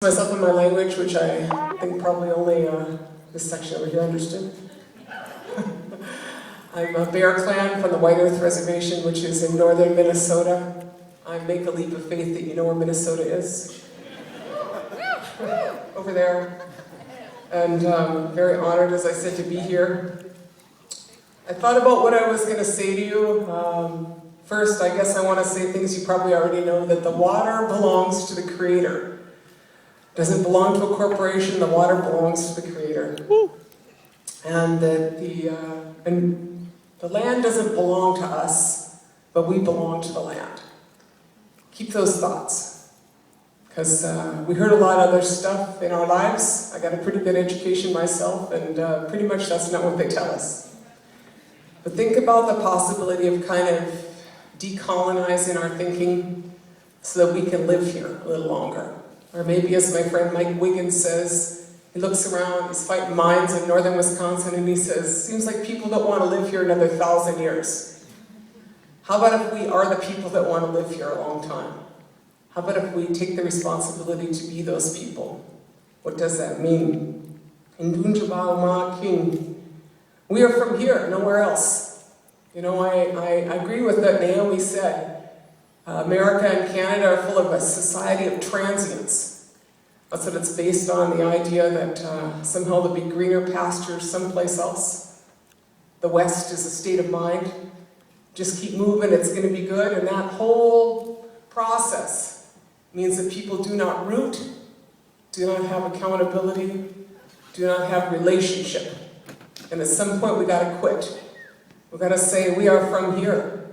Myself in my language, which I think probably only this section over here understood. I'm a Bear Clan from the White Earth Reservation, which is in northern Minnesota. I make a leap of faith that you know where Minnesota is. Over there. And very honored, as I said, to be here. I thought about what I was going to say to you. First, I guess I want to say things you probably already know, that the water belongs to the Creator. Doesn't belong to a corporation, the water belongs to the Creator. And that the land doesn't belong to us, but we belong to the land. Keep those thoughts. Because we heard a lot of other stuff in our lives. I got a pretty good education myself, and pretty much that's not what they tell us. But think about the possibility of kind of decolonizing our thinking so that we can live here a little longer. Or maybe, as my friend Mike Wiggins says, he looks around, he's fighting mines in northern Wisconsin, and he says, seems like people don't want to live here another 1,000 years. How about if we are the people that want to live here a long time? How about if we take the responsibility to be those people? What does that mean? We are from here, nowhere else. You know, I agree with what Naomi said. America and Canada are full of a society of transients. That's what it's based on, the idea that somehow there'll be greener pastures someplace else. The West is a state of mind. Just keep moving, it's going to be good. And that whole process means that people do not root, do not have accountability, do not have relationship. And at some point we got to quit. We got to say, we are from here.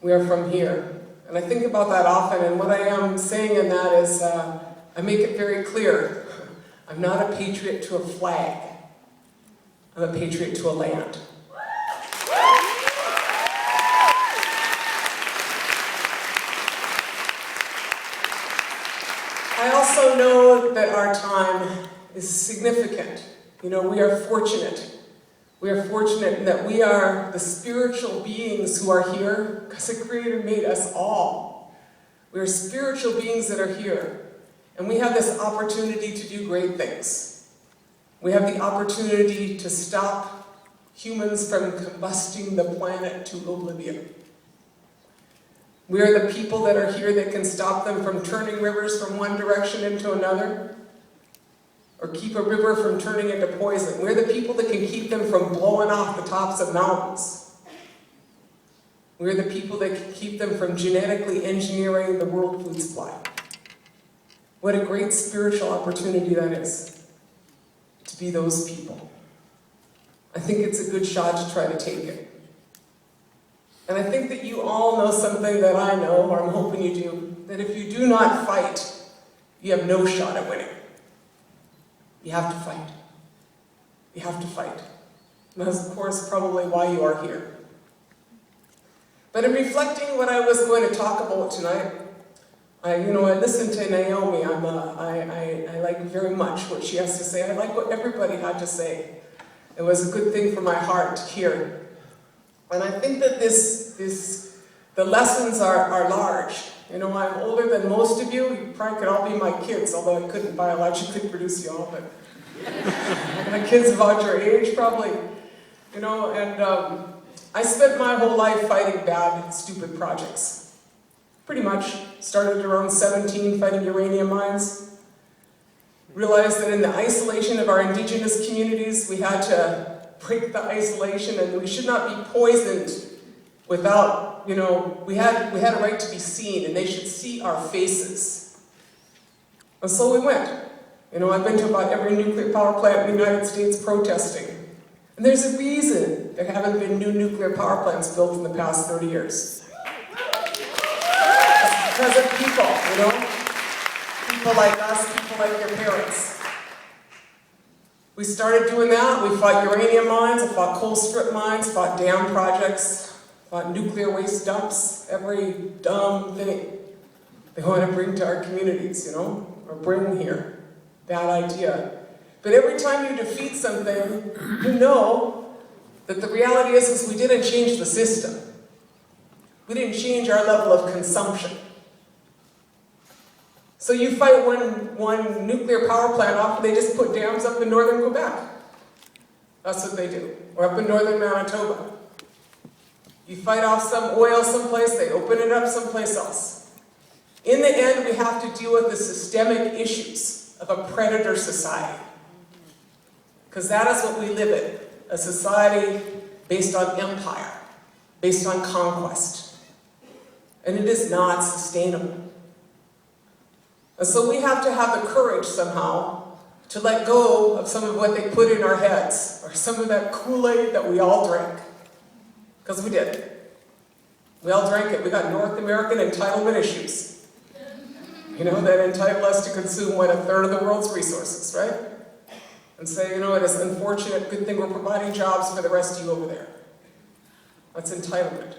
We are from here. And I think about that often, and what I am saying in that is, I make it very clear. I'm not a patriot to a flag. I'm a patriot to a land. I also know that our time is significant. You know, we are fortunate. We are fortunate in that we are the spiritual beings who are here because the Creator made us all. We are spiritual beings that are here. And we have this opportunity to do great things. We have the opportunity to stop humans from combusting the planet to oblivion. We are the people that are here that can stop them from turning rivers from one direction into another, or keep a river from turning into poison. We're the people that can keep them from blowing off the tops of mountains. We're the people that can keep them from genetically engineering the world food supply. What a great spiritual opportunity that is, to be those people. I think it's a good shot to try to take it. And I think that you all know something that I know, or I'm hoping you do, that if you do not fight, you have no shot at winning. You have to fight. You have to fight. And that's, of course, probably why you are here. But in reflecting what I was going to talk about tonight, I listened to Naomi. I like very much what she has to say. I like what everybody had to say. It was a good thing for my heart to hear. And I think that the lessons are large. You know, I'm older than most of you. You probably could all be my kids, although I couldn't biologically produce you all, but my kids about your age, probably. You know, and I spent my whole life fighting bad, stupid projects. Pretty much. Started around 17 fighting uranium mines. Realized that in the isolation of our indigenous communities, we had to break the isolation, and we should not be poisoned without, you know, we had a right to be seen, and they should see our faces. And so we went. You know, I've been to about every nuclear power plant in the United States protesting. And there's a reason there haven't been new nuclear power plants built in the past 30 years. It's because of people, you know? People like us, people like your parents. We started doing that. We fought uranium mines, we fought coal strip mines, fought dam projects, fought nuclear waste dumps, every dumb thing they want to bring to our communities, you know, or bring here. Bad idea. But every time you defeat something, you know that the reality is we didn't change the system. We didn't change our level of consumption. So you fight one nuclear power plant off, and they just put dams up in northern Quebec. That's what they do. Or up in northern Manitoba. You fight off some oil someplace, they open it up someplace else. In the end, we have to deal with the systemic issues of a predator society. Because that is what we live in, a society based on empire, based on conquest. And it is not sustainable. And so we have to have the courage somehow to let go of some of what they put in our heads, or some of that Kool-Aid that we all drank. Because we did. We all drank it. We got North American entitlement issues. You know, that entitle us to consume, what, 1/3 of the world's resources, right? And say, you know, it is unfortunate, good thing we're providing jobs for the rest of you over there. That's entitlement.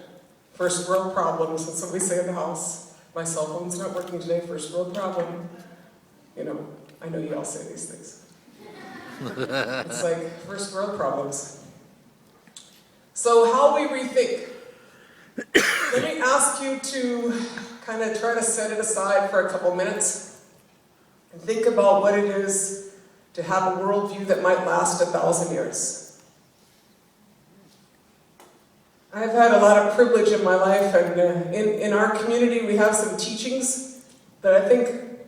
First world problems, that's what we say in the house. My cell phone's not working today, first world problem. You know, I know you all say these things. It's like first world problems. So how we rethink. Let me ask you to kind of try to set it aside for a couple minutes and think about what it is to have a worldview that might last 1,000 years. I've had a lot of privilege in my life, and in our community we have some teachings that I think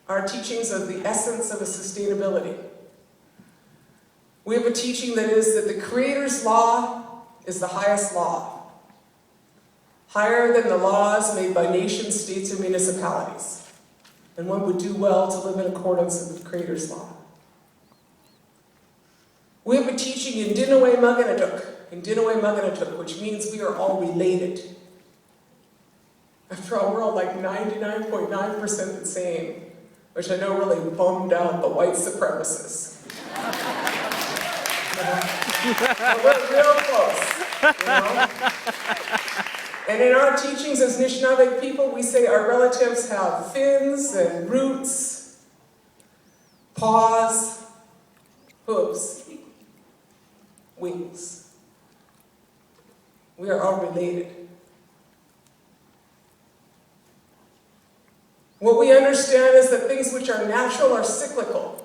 are teachings of the essence of a sustainability. We have a teaching that is that the Creator's law is the highest law, higher than the laws made by nations, states, and municipalities. And one would do well to live in accordance with the Creator's law. We have a teaching in Dinaway Mugganatuk, which means we are all related. After all, we're all like 99.9% the same, which I know really bummed out the white supremacists. We're real close, you know? And in our teachings as Anishinaabe people, we say our relatives have fins and roots, paws, hooves, wings. We are all related. What we understand is that things which are natural are cyclical.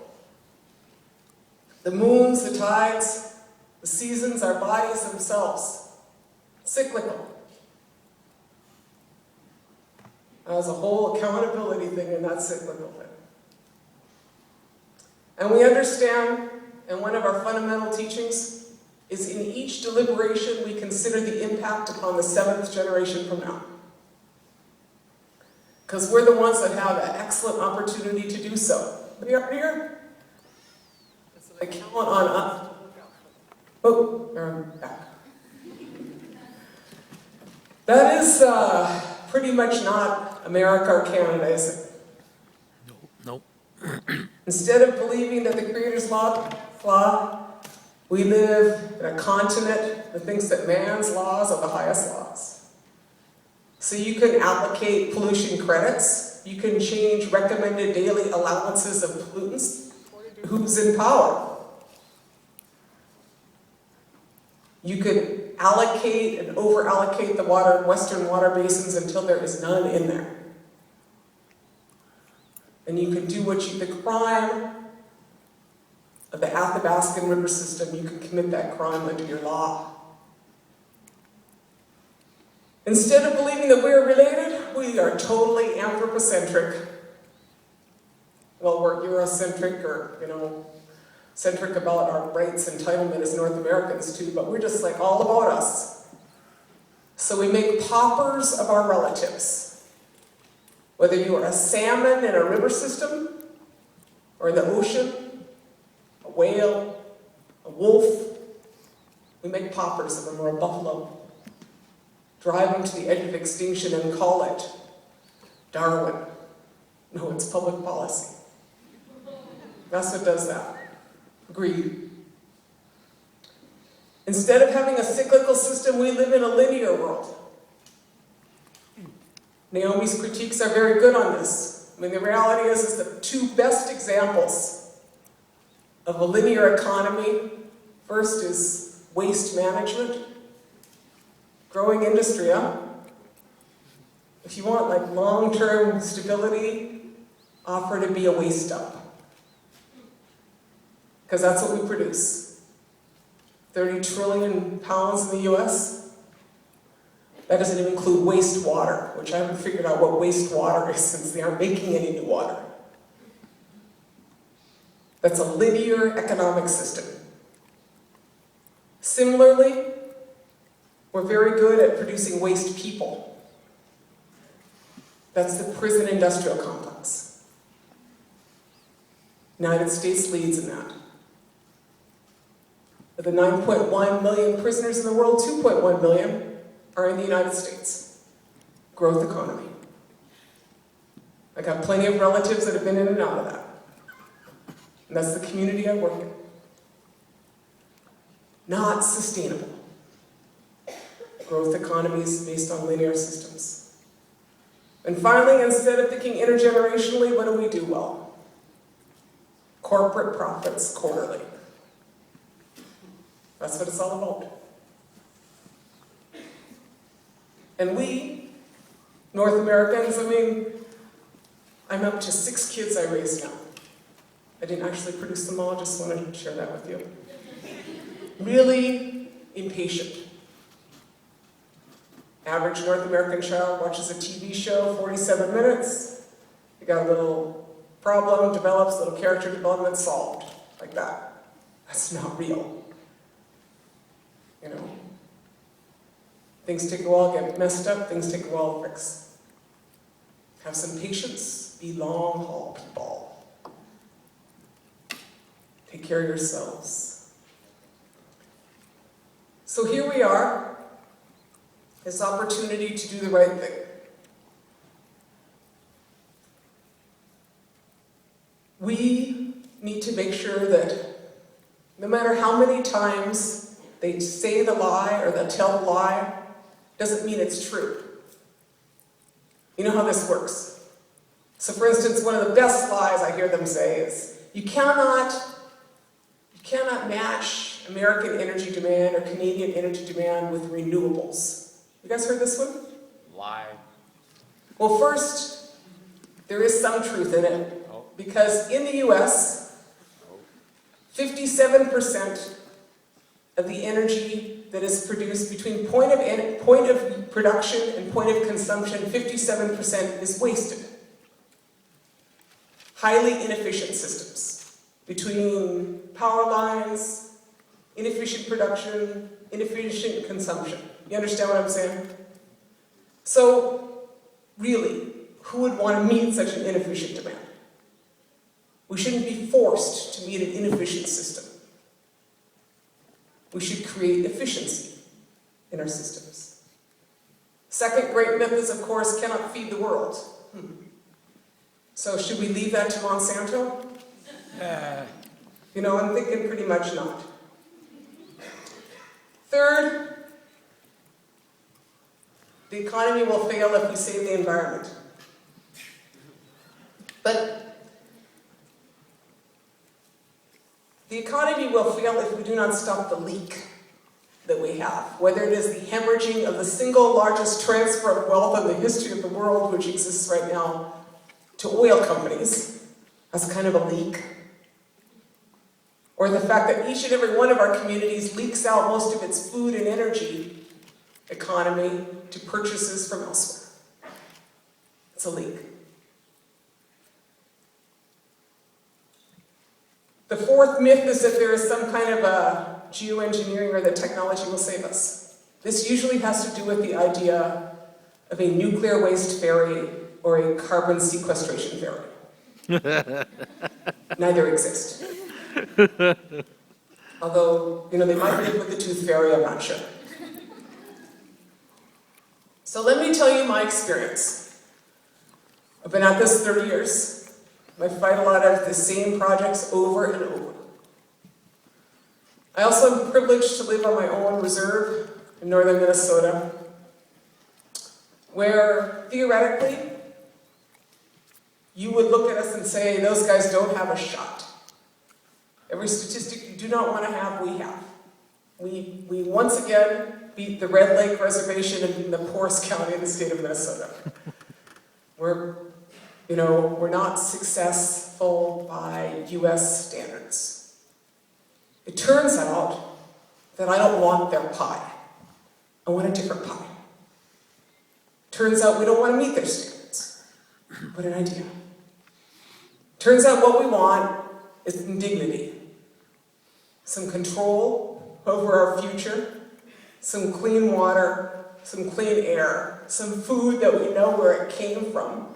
The moons, the tides, the seasons, our bodies themselves. Cyclical. There's a whole accountability thing in that cyclical thing. And we understand, and one of our fundamental teachings is in each deliberation we consider the impact upon the 7th generation from now. Because we're the ones that have an excellent opportunity to do so. We are here. So they count on us. Oh, I'm back. That is pretty much not America or Canada, is it? Nope. Instead of believing that the Creator's law, we live in a continent that thinks that man's laws are the highest laws. So you can allocate pollution credits, you can change recommended daily allowances of pollutants, who's in power. You could allocate and over-allocate the water in western water basins until there is none in there. And you can do the crime of the Athabascan River system, you can commit that crime under your law. Instead of believing that we're related, we are totally anthropocentric. Well, we're Eurocentric, or, centric about our rights and entitlement as North Americans too, but we're just like all about us. So we make paupers of our relatives. Whether you are a salmon in a river system, or in the ocean, a whale, a wolf, we make paupers of them, or a buffalo. Drive them to the edge of extinction and call it Darwin. No, it's public policy. That's what does that. Greed. Instead of having a cyclical system, we live in a linear world. Naomi's critiques are very good on this. I mean, the reality is the two best examples of a linear economy, first is waste management, growing industry, huh? If you want like long-term stability, offer to be a waste dump. Because that's what we produce. 30 trillion pounds in the US. That doesn't even include wastewater, which I haven't figured out what wastewater is since they aren't making any new water. That's a linear economic system. Similarly, we're very good at producing waste people. That's the prison industrial complex. United States leads in that. Of the 9.1 million prisoners in the world, 2.1 million are in the United States. Growth economy. I got plenty of relatives that have been in and out of that. And that's the community I work in. Not sustainable. Growth economies based on linear systems. And finally, instead of thinking intergenerationally, what do we do well? Corporate profits quarterly. That's what it's all about. And we, North Americans, I'm up to 6 kids I raise now. I didn't actually produce them all, just wanted to share that with you. Really impatient. Average North American child watches a TV show, 47 minutes. They got a little problem, develops, little character development, solved. Like that. That's not real. You know? Things take a while to get messed up, things take a while to fix. Have some patience, be long haul people. Take care of yourselves. So here we are, this opportunity to do the right thing. We need to make sure that no matter how many times they say the lie or they tell the lie, doesn't mean it's true. You know how this works. So for instance, one of the best lies I hear them say is, you cannot match American energy demand or Canadian energy demand with renewables. You guys heard this one? Lie. Well, first, there is some truth in it. Because in the US, 57% of the energy that is produced between point of production and point of consumption, 57% is wasted. Highly inefficient systems. Between power lines, inefficient production, inefficient consumption. You understand what I'm saying? So, really, who would want to meet such an inefficient demand? We shouldn't be forced to meet an inefficient system. We should create efficiency in our systems. Second great myth is, of course, cannot feed the world. So should we leave that to Monsanto? You know, I'm thinking pretty much not. Third, the economy will fail if we save the environment. But the economy will fail if we do not stop the leak that we have, whether it is the hemorrhaging of the single largest transfer of wealth in the history of the world, which exists right now, to oil companies. That's kind of a leak. Or the fact that each and every one of our communities leaks out most of its food and energy economy to purchases from elsewhere. It's a leak. The fourth myth is that there is some kind of a geoengineering or that technology will save us. This usually has to do with the idea of a nuclear waste ferry or a carbon sequestration ferry. Neither exist. Although, you know, they might live with the tooth fairy, I'm not sure. So let me tell you my experience. I've been at this 30 years. I fight a lot of the same projects over and over. I also am privileged to live on my own reserve in northern Minnesota, where theoretically, you would look at us and say, those guys don't have a shot. Every statistic you do not want to have, we have. We once again beat the Red Lake Reservation in the poorest county in the state of Minnesota. We're You know, we're not successful by US standards. It turns out that I don't want their pie. I want a different pie. Turns out we don't want to meet their standards. What an idea. Turns out what we want is indignity. Some control over our future, some clean water, some clean air, some food that we know where it came from,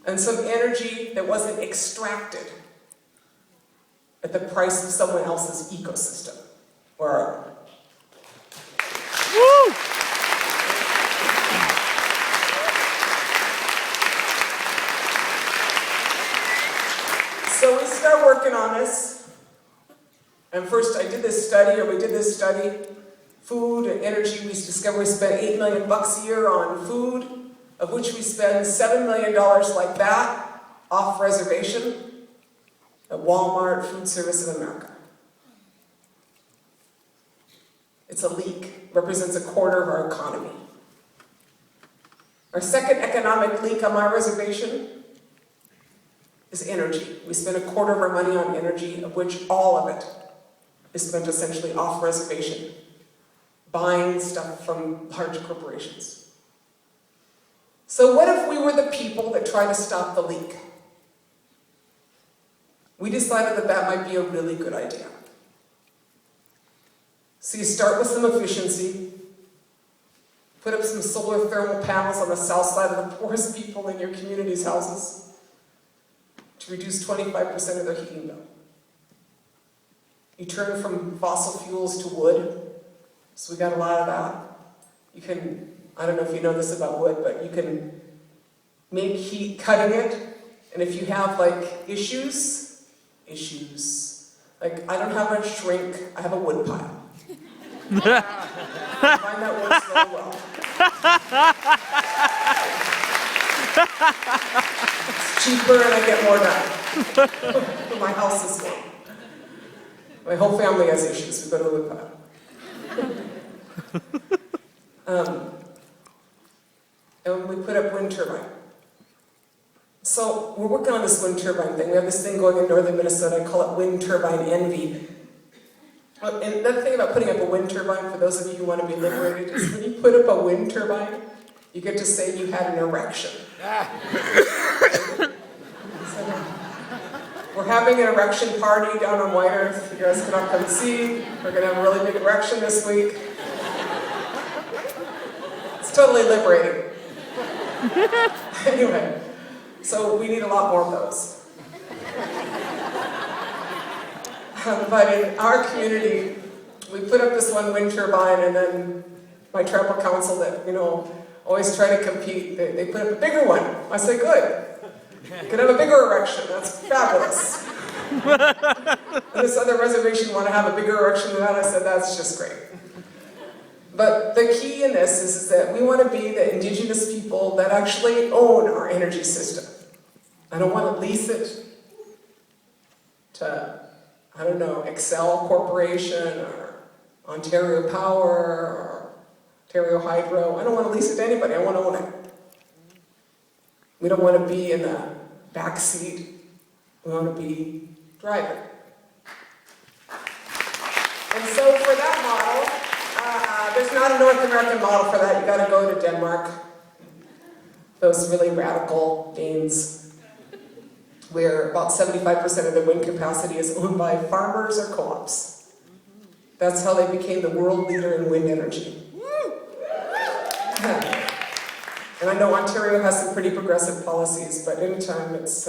and some energy that wasn't extracted at the price of someone else's ecosystem or our own. Woo! So we start working on this, and first we did this study, food and energy. We discovered we spent $8 million a year on food, of which we spend $7 million like that off reservation at Walmart, Food Service of America. It's a leak, represents a quarter of our economy. Our second economic leak on my reservation is energy. We spend a quarter of our money on energy, of which all of it is spent essentially off reservation, buying stuff from large corporations. So what if we were the people that try to stop the leak? We decided that that might be a really good idea. So you start with some efficiency, put up some solar thermal panels on the south side of the poorest people in your community's houses to reduce 25% of their heating bill. You turn from fossil fuels to wood, so we got a lot of that. You can, I don't know if you know this about wood, but you can make heat cutting it, and if you have like issues, like I don't have a shrink, I have a wood pile. I find that works really well. It's cheaper and I get more done. My house is warm. My whole family has issues, we go to the wood pile. And we put up wind turbine. So we're working on this wind turbine thing. We have this thing going in northern Minnesota, I call it wind turbine envy. And the thing about putting up a wind turbine, for those of you who want to be liberated, is when you put up a wind turbine, you get to say you had an erection. So, we're having an erection party down on White Earth. You guys can all come see. We're going to have a really big erection this week. It's totally liberating. Anyway, so we need a lot more of those. But in our community, we put up this one wind turbine, and then my tribal council that, always try to compete, they put up a bigger one. I said, good. You can have a bigger erection. That's fabulous. And this other reservation want to have a bigger erection than that. I said, that's just great. But the key in this is that we want to be the indigenous people that actually own our energy system. I don't want to lease it to, Excel Corporation or Ontario Power or Ontario Hydro. I don't want to lease it to anybody. I want to own it. We don't want to be in the back seat. We want to be driving. And so for that model, there's not a North American model for that. You got to go to Denmark. Those really radical Danes, where about 75% of the wind capacity is owned by farmers or co-ops. That's how they became the world leader in wind energy. And I know Ontario has some pretty progressive policies, but anytime it's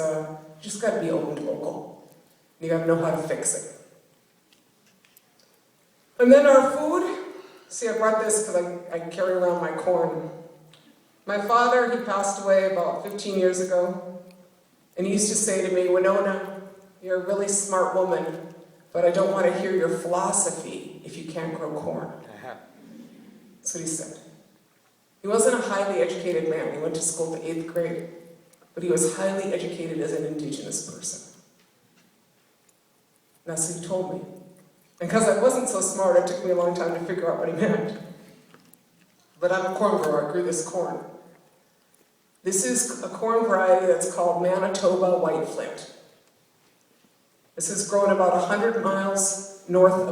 just got to be owned local. You got to know how to fix it. And then our food. See, I brought this because I carry around my corn. My father, he passed away about 15 years ago. And he used to say to me, Winona, you're a really smart woman, but I don't want to hear your philosophy if you can't grow corn. That's what he said. He wasn't a highly educated man. He went to school to 8th grade, but he was highly educated as an Indigenous person. And that's what he told me. And because I wasn't so smart, it took me a long time to figure out what he meant. But I'm a corn grower. I grew this corn. This is a corn variety that's called Manitoba White Flint. This is grown about 100 miles north of